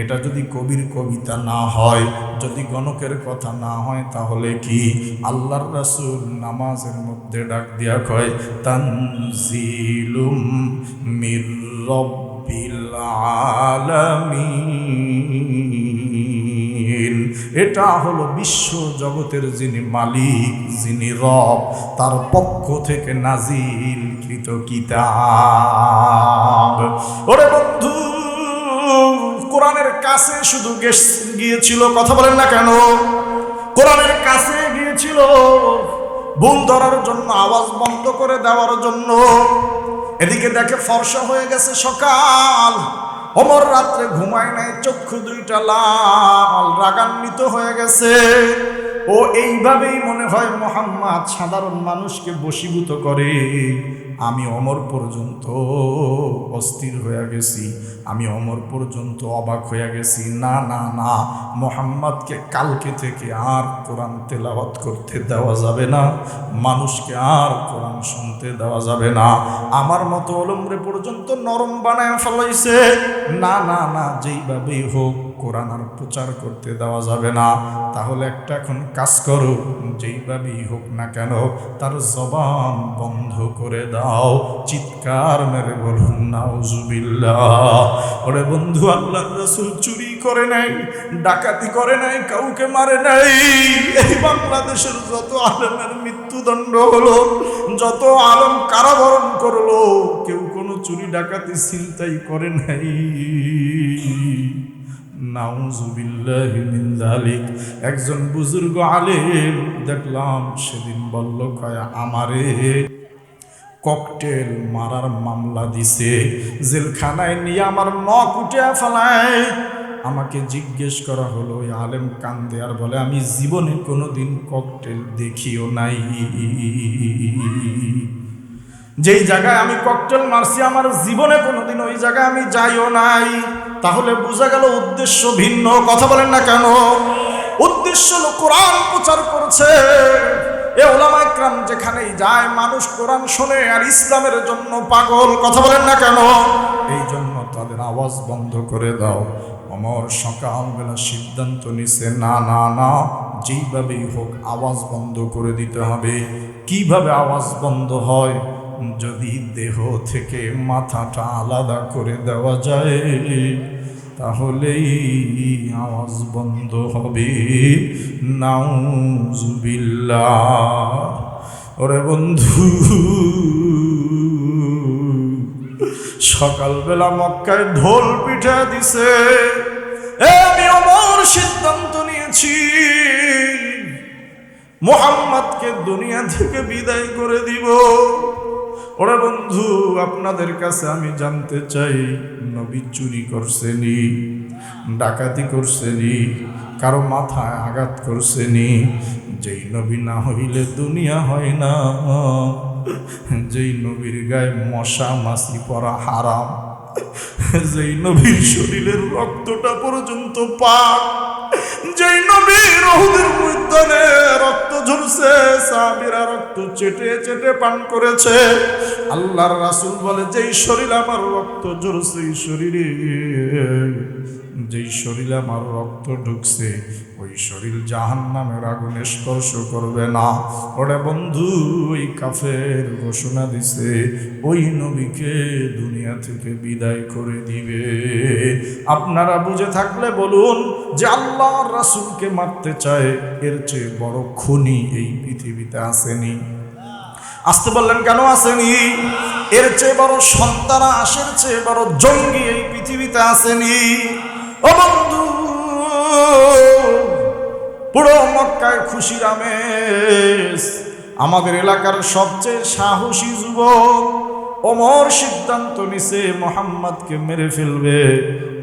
S1: এটা যদি কবির কবিতা না হয়, যদি গণকের কথা না হয়, তাহলে কি? আল্লাহর রাসূল নামাজের মধ্যে ডাক দিয়া কয়, তানজিলুম মির রব্বিল আলামিন। এটা হলো বিশ্ব জগতের যিনি মালিক, যিনি রব, তার পক্ষ থেকে নাজিলকৃত কিতাব। ওরে বন্ধু, কোরআনের কাছে শুধু গিয়েছিল, কথা বলেন না কেন? কোরআনের কাছে গিয়েছিল ভুল ধরার জন্য, আওয়াজ বন্ধ করে দেওয়ার জন্য। এদিকে দেখে ফর্সা হয়ে গেছে সকাল। ওমর রাত্রে ঘুমায় নাই, চক্ষু দুইটা লাল, রাগান্বিত হয়ে গেছে। ও এইভাবেই মনে হয় মুহাম্মদ সাধারণ মানুষকে বশীভূত করে। আমি ওমর পর্যন্ত অস্থির হয়ে গেছি, আমি ওমর পর্যন্ত অবাক হয়ে গেছি। না না না, মুহাম্মদকে কালকে থেকে আর কোরআন তেলাওয়াত করতে দেওয়া যাবে না, মানুষকে আর কোরআন শুনতে দেওয়া যাবে না। আমার মতো অলমরে পর্যন্ত নরম বানায় ফেলাইছে। না না না, যেইভাবেই হোক কোরআন আর প্রচার করতে দেওয়া যাবে না। তাহলে একটা এখন কাজ করো, যেইভাবেই হোক না কেন তার জবান বন্ধ করে দাও। চিৎকার মেরে বলুন নাউজুবিল্লাহ। ওরে বন্ধু, আল্লাহর রাসূল চুরি করে নাই, ডাকাতি করে নাই, কাউকে মারে নাই। এই বাংলাদেশের যত আলেমের মৃত্যুদণ্ড হলো, যত আলেম কারাবরণ করলো, কেউ কোনো চুরি ডাকাতি ছিনতাই করে নাই। নাউজুবিল্লাহি মিন যালিক। একজন বুজুর্গ আলেম দেখলাম সেদিন বলল, কয় আমারে ককটেল মারার মামলা দিছে, জেলখানায় নিয়ে আমার নখ উঠে ফেলায়। আমাকে জিজ্ঞেস করা হলো, ওই আলেম কান্দে আর বলে, আমি জীবনে কোনোদিন ককটেল দেখিও নাই। যেই জায়গায় আমি ককটেল মারছি, আমার জীবনে কোনোদিন ওই জায়গায় আমি যাইও নাই। তাহলে বোঝা গেল উদ্দেশ্য ভিন্ন। কথা বলেন না কেন? উদ্দেশ্য হলো কোরআন প্রচার করছে। এ ওলামা ইকরাম যেখানেই যায় মানুষ কোরআন শোনে আর ইসলামের জন্য পাগল। কথা বলেন না কেন? এই জন্য তাদের আওয়াজ বন্ধ করে দাও। ওমর সকালবেলা সিদ্ধান্ত নিছে, না না না, যেইভাবেই হোক আওয়াজ বন্ধ করে দিতে হবে। কিভাবে আওয়াজ বন্ধ হয়? যদি দেহ থেকে মাথাটা আলাদা করে দেওয়া যায় তাহলেই আওয়াজ বন্ধ হবে। নাউজুবিল্লাহ। ওরে বন্ধু, সকালবেলা মক্কায় ঢোল পিঠা দিছে। আমি ওমর সিদ্ধান্ত নিয়েছি মুহাম্মদকে দুনিয়া থেকে বিদায় করে দিব। ওরে বন্ধু, আপনাদের কাছে আমি জানতে চাই, নবী চুরি করছেনি, ডাকাতি করছেনি, কারো মাথায় আঘাত করছেনি? যেই নবী না হইলে দুনিয়া হয় না, যেই নবীর গায়ে মশা মাছি পরা হারাম, যেই নবীর শরীরের রক্তটা পর্যন্ত পাক, যেই নবীর উহুদের ময়দানে রক্ত ঝরছে, সাহাবীরা রক্ত চেটে চেটে পান করেছে। আল্লাহর রাসূল বলে, যেই শরীরে আমার রক্ত ঝরছে, এই শরীরে যেই শরীরে আমার রক্ত ঢুকছে, ওই শরীর জাহান্নামের আগুনে স্পর্শ করবে না। ওরে বন্ধু, ওই কাফের ঘোষণা দিছে ওই নবীকে দুনিয়া থেকে বিদায় করে দিবে। আপনারা বুঝে থাকলে বলুন যে আল্লাহর রাসূলকে মারতে চায়, এর চেয়ে বড় খুনি এই পৃথিবীতে আসেনি। আসতে বললেন কেন আসেনি? এর চেয়ে বড় সন্ত্রাস, এর চেয়ে বড় জঙ্গি এই পৃথিবীতে আসেনি। ও বন্ধু, পুরো মক্কায় খুশির আমেজ। আমাদের এলাকার সবচেয়ে সাহসী যুবক ওমর সিদ্ধান্ত নিছে মুহাম্মদকে মেরে ফেলবে।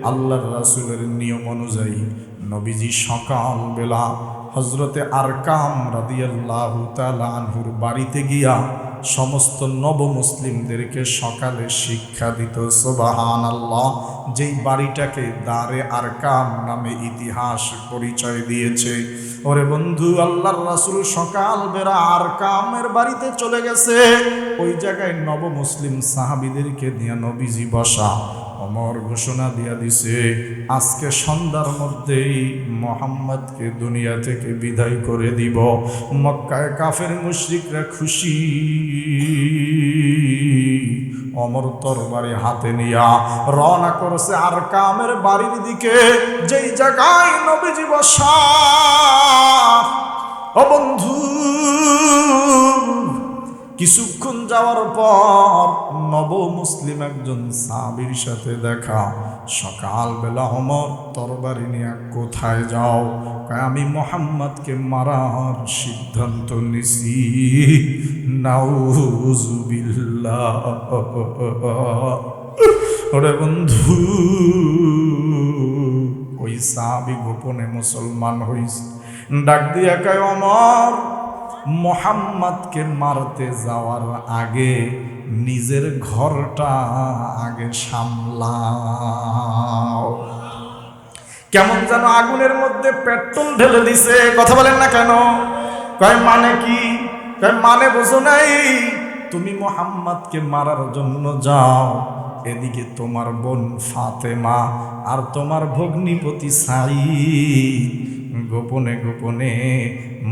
S1: আল্লাহর রাসূলের নিয়ম অনুযায়ী নবীজি সকালবেলা হযরতে আরকাম রাদিয়াল্লাহু তাআলা আনহুর বাড়িতে গিয়া সমস্ত নবমুসলিমদেরকে সকালে শিক্ষা দিত। সুবহানাল্লাহ। যেই বাড়িটাকে দারে আরকাম নামে ইতিহাস পরিচয় দিয়েছে। ওরে বন্ধু, আল্লাহর রাসূল সকালবেলা আরকামের বাড়িতে চলে গেছে। ওই জায়গায় নবমুসলিম সাহাবীদেরকে নিয়ে নবীজি বসা। ওমর ঘোষণা দিয়া দিছে, আজকে সন্ধ্যার মধ্যেই মুহাম্মদকে দুনিয়া থেকে বিদায় করে দিব। মক্কায় কাফের মুশরিকরা খুশি। ওমর তরবারি হাতে নিয়া রওনা করেছে আরকামের বাড়ির দিকে, যেই জায়গায় নবীজি বসা। ও বন্ধু, কিছুক্ষণ যাওয়ার পর নব মুসলিম একজন সাহাবীর সাথে দেখা। সকালবেলা ওমর তরবারি নিয়ে, কোথায় যাও? আমি মুহাম্মদকে মারার সিদ্ধান্ত নিছি। নাউজুবিল্লাহ। ওরে বন্ধু, ওই সাহাবী গোপনে মুসলমান হইছে। ডাক দিয়া কয়, ওমর, মুহাম্মদকে মারতে যাওয়ার আগে নিজের ঘরটা আগে সামলাও। কেমন যেন আগুনের মধ্যে পেট্রোল ঢেলে দিছে। কথা বলেন না কেন? কয় মানে কি? কয় মানে বোঝো নাই? তুমি মুহাম্মদকে মারার জন্য যাও, এদিকে তোমার বোন ফাতেমা আর তোমার ভগ্নিপতি সাঈদ গোপনে গোপনে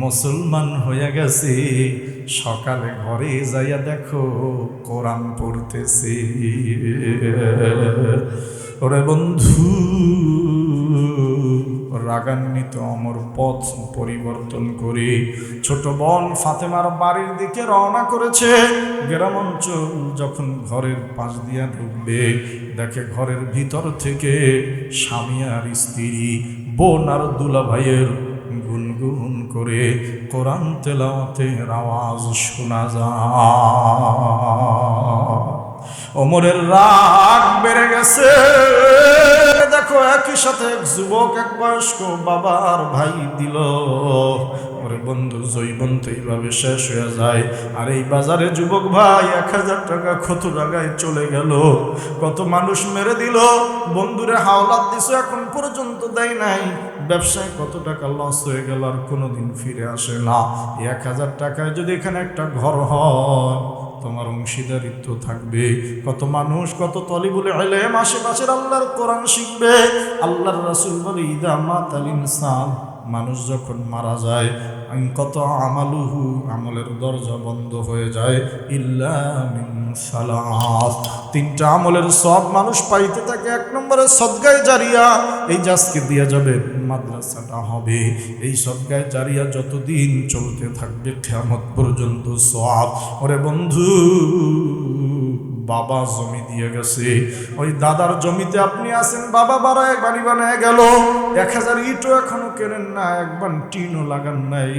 S1: মুসলমান হয়ে গেছে। সকালে ঘরে যাইয়া দেখো কোরআন পড়তেছে। ওরে বন্ধু, রাগান্বিত ওমর পথ পরিবর্তন করে ছোট বোন ফাতেমার বাড়ির দিকে রওনা করেছে। গ্রাম অঞ্চল যখন ঘরের পাশ দিয়া ঢুকবে, দেখে ঘরের ভিতর থেকে স্বামী আর স্ত্রী, বোন আর দুলা ভাইয়ের গুনগুন করে কোরআন তেলাওয়াতের আওয়াজ শোনা যায়। ওমরের রাগ বেড়ে গেছে। দেখো দেখো একই সাথে এক যুবক এক বয়স্ক বাবার ভাই দিল। ওরে বন্ধু, জৈবন তো এইভাবে শেষ হয়ে যায়। আর এই বাজারে যুবক ভাই 1000 টাকা কত জায়গায় চলে গেল, কত মানুষ মেরে দিল। বন্ধুরে হাওলাত দিছে, এখন পর্যন্ত দেয় নাই। ব্যবসায় কত টাকা লস হয়ে গেল, আর কোনোদিন ফিরে আসে না। 1000 টাকায় যদি এখানে একটা ঘর হয়, তোমার অংশীদারিত্ব থাকবে। কত মানুষ, কত তলিবুল ইলম আশেপাশের আল্লাহর কোরআন শিখবে। আল্লাহর রাসূল বলে, ইদা মাতাল ইনসান, মানুষ যখন মারা যায়, কত আমালুহু, আমলের দরজা বন্ধ হয়ে যায়, ইল্লা মিন সালাস, 3টা আমলের সব মানুষ পাইতে থাকে। 1 নম্বরে সদকায়ে জারিয়া, এই যে আজকে দিয়া যাবে মাদ্রাসাটা হবে, এই সদকায়ে জারিয়া যতদিন চলতে থাকবে কিয়ামত পর্যন্ত সওয়াব। ওরে বন্ধু, বাবা জমি দিয়ে গেছে, ওই দাদার জমিতে আপনি আছেন, বাবা বাড়ায় বাড়ি বানায় গেল, 1000 ইটও এখনো কেনেন না, একবার টিনও লাগান নাই।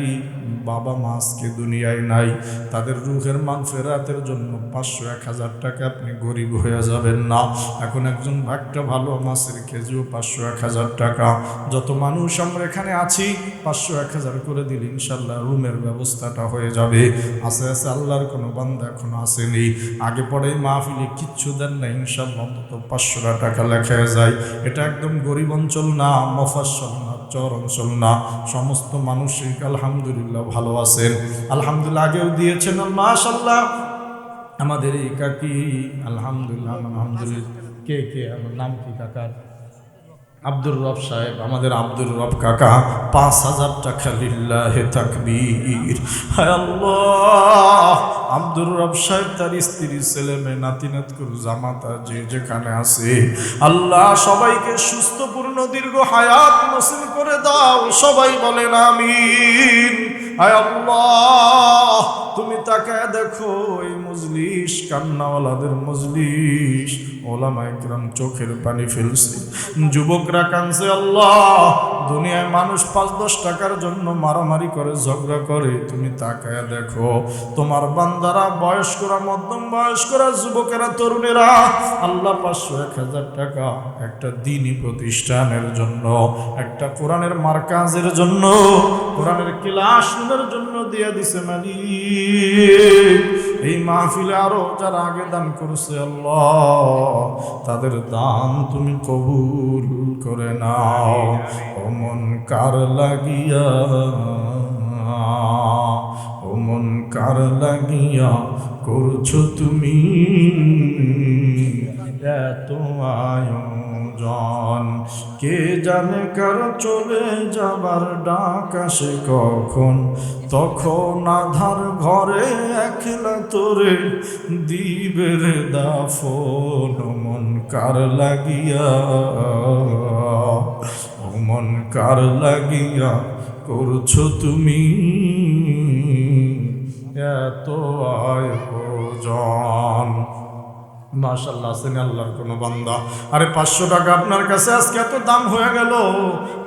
S1: বাবা মা আজকে দুনিয়ায় নাই, তাদের রূহের মাগফিরাতের জন্য 500-1000 টাকা আপনি গরিব হয়ে যাবেন না। এখন একজন একটা ভালো মাছের কেজিও 500-1000 টাকা। যত মানুষ আমরা এখানে আছি, 500-1000 করে দিলে ইনশাল্লাহ রুমের ব্যবস্থাটা হয়ে যাবে। আছে আল্লাহর কোনো বান্দা এখনো আসেনি, আগে পরে মাহফিলে কিচ্ছু দেন না, ইনশাল্লাহ অন্তত 500 টাকা লেখা যায়। এটা একদম গরিব অঞ্চল না, মফস্বল না, চর অঞ্চল না, সমস্ত মানুষই আলহামদুলিল্লাহ ভালো আছেন। আলহামদুলিল্লাহ আগেও দিয়েছেন, মাশাআল্লাহ। আমাদের এই কাকি আলহামদুলিল্লাহ, আলহামদুলিল্লাহ। কে কে, আমার নাম কি কাকার? আব্দুর রব সাহেব, আমাদের আব্দুর রব কাকা 5000 টাকা, লিল্লাহে তাকবীর। হায় আল্লাহ, আব্দুর রব সাহেব তার স্ত্রী, ছেলে মেয়ে, নাতি নাতকুর, জামাতা যে যেখানে আছে, আল্লাহ সবাইকে সুস্থপূর্ণ দীর্ঘ হায়াত নসিব করে দাও। সবাই বলেন আমিন। হায় আল্লাহ, তুমি তাকায় দেখো এই মজলিস, কান্নাওয়ালাদের মজলিস, ওলামায়ে কেরাম চোখের পানি ফেলছে, যুবকরা কাঁদছে। আল্লাহ, দুনিয়ায় মানুষ 5-10 টাকার জন্য মারামারি করে, ঝগড়া করে, তুমি তাকায় দেখো তোমার বান্দারা, বয়স্করা, মধ্যম বয়স্করা, যুবকেরা, তরুণেরা, আল্লাহ 500-1000 টাকা একটা দ্বীনি প্রতিষ্ঠানের জন্য, একটা কোরআনের মার্কাজের জন্য, কোরআনের ক্লাসরুমের জন্য দিয়ে দিছে। মালিক, এই মাহফিলে আরো যারা আগে দান করছে, আল্লাহ তাদের দান তুমি কবুল করে নাও। ও মন কার লাগিয়া, ও মন কার লাগিয়া করছো তুমি এত আয়োজন, কে জানে কার চলে যাবার ডাক আসে কখন, তখন আধার ঘরে একলা তোরে দিবে রে দাফন। মন কার লাগিয়া, ও মন কার লাগিয়া করছো তুমি এত আয়োজন। মাশাআল্লাহ, আছেন আল্লাহর কোনো বান্দা। আরে 500 টাকা আপনার কাছে আজকে এত দাম হয়ে গেল,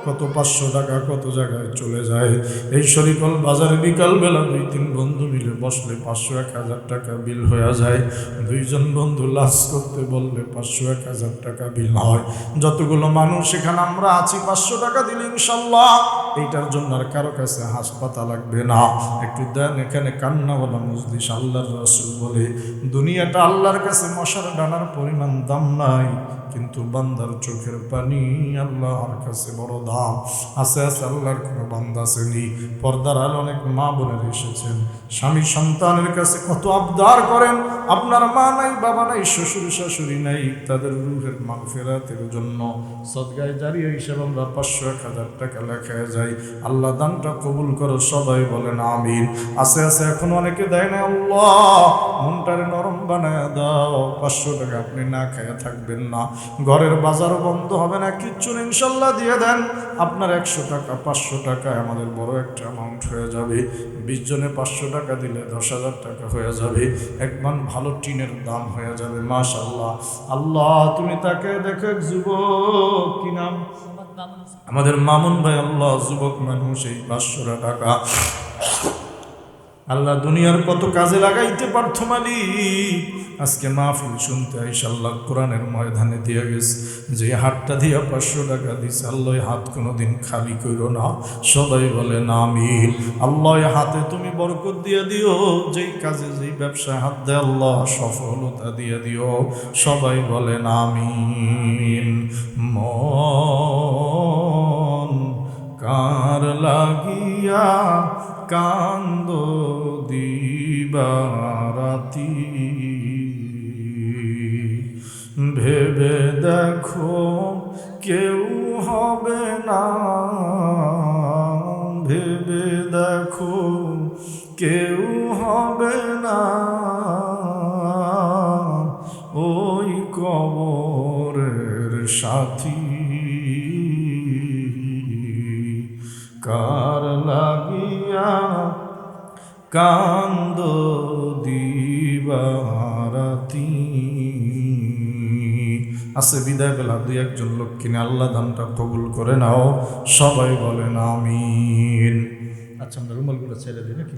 S1: কত 500 টাকা কত জায়গায় চলে যায়। এই শরীফল বাজারে বিকালবেলা 2-3 বন্ধু মিলে বসলে 500-1000 টাকা বিল হয়ে যায়। 2জন বন্ধু লাঞ্চ করতে বললে 500-1000 টাকা বিল হয়। যতগুলো মানুষ এখানে আমরা আছি, 500 টাকা দিলে ইনশাল্লাহ এইটার জন্য আর কারো কাছে হাসপাতাল লাগবে না। একটু দেন, এখানে কান্নাওয়ালা মজলিস। আল্লাহর রাসূল বলে, দুনিয়াটা আল্লাহর কাছে মশার ডানার পরিমাণ দাম নাই, কিন্তু বান্দার চোখের পানি আল্লাহর কাছে বড় দাম। আছে আল্লাহর কোনো বান্দা শ্রেণী, পর্দার আলো অনেক মা বোনের এসেছেন, স্বামী সন্তানের কাছে কত আবদার করেন। আপনার মা নাই, বাবা নাই, শ্বশুর শাশুড়ি নাই, তাদের রূহের মাগফিরাতের জন্য সদকায়ে জারিয়া হিসেবে আমরা 500-1000 টাকা লেখায় যাই। আল্লাহ দানটা কবুল করো, সবাই বলেন আমিন। আছে এখন অনেকে দেয় না, আল্লাহ মনটারে নরম বানায় দাও। 500 টাকা আপনি না খায়া থাকবেন না, ঘরের বাজার বন্ধ হবে না, কিচ্ছু ইনশাল্লাহ দিয়ে দেন। আপনার 100 টাকা 500 টাকায় আমাদের বড় একটা অ্যামাউন্ট হয়ে যাবে। 20 জনে 500 টাকা দিলে 10,000 টাকা হয়ে যাবে, একবার ভালো টিনের দাম হয়ে যাবে। মাশাআল্লাহ, আল্লাহ তুমি তাকে দেখে, যুবক কি নাম, আমাদের মামুন ভাই, আল্লাহ যুবক মানুষ, এই 500 টাকা আল্লাহ দুনিয়ার কত কাজে লাগাইতে পারতো মালিক, আজকে মাহফিল শুনতে ইনশাআল্লাহ কোরআনের ময়দানে দিয়ে গেছে, যে হাতটা দিয়ে 500 টাকা দিছে, আল্লাহ হাত কোনোদিন খালি করো না। সবাই বলেন আমিন। আল্লাহ হাতে তুমি বরকত দিয়ে দিও, যেই কাজে যেই ব্যবসায় হাত দেয় আল্লাহ সফলতা দিয়ে দিও। সবাই বলেন আমিন। মন কার লাগিয়া কান্দ দিবারাতি, ভেবে দেখো কেউ হবে না, ভেবে দেখো কেউ হবে না, ওই কবরের সাথী। কার লাগিয়া কান্দ দিবারাতি। আছে বিদায় বেলা 2-1 লোক কিনে আল্লাহ দানটা কবুল করে নাও। সবাই বলেন আমিন। আচ্ছা, আমরা রুমালগুলো ছেড়ে দিই নাকি?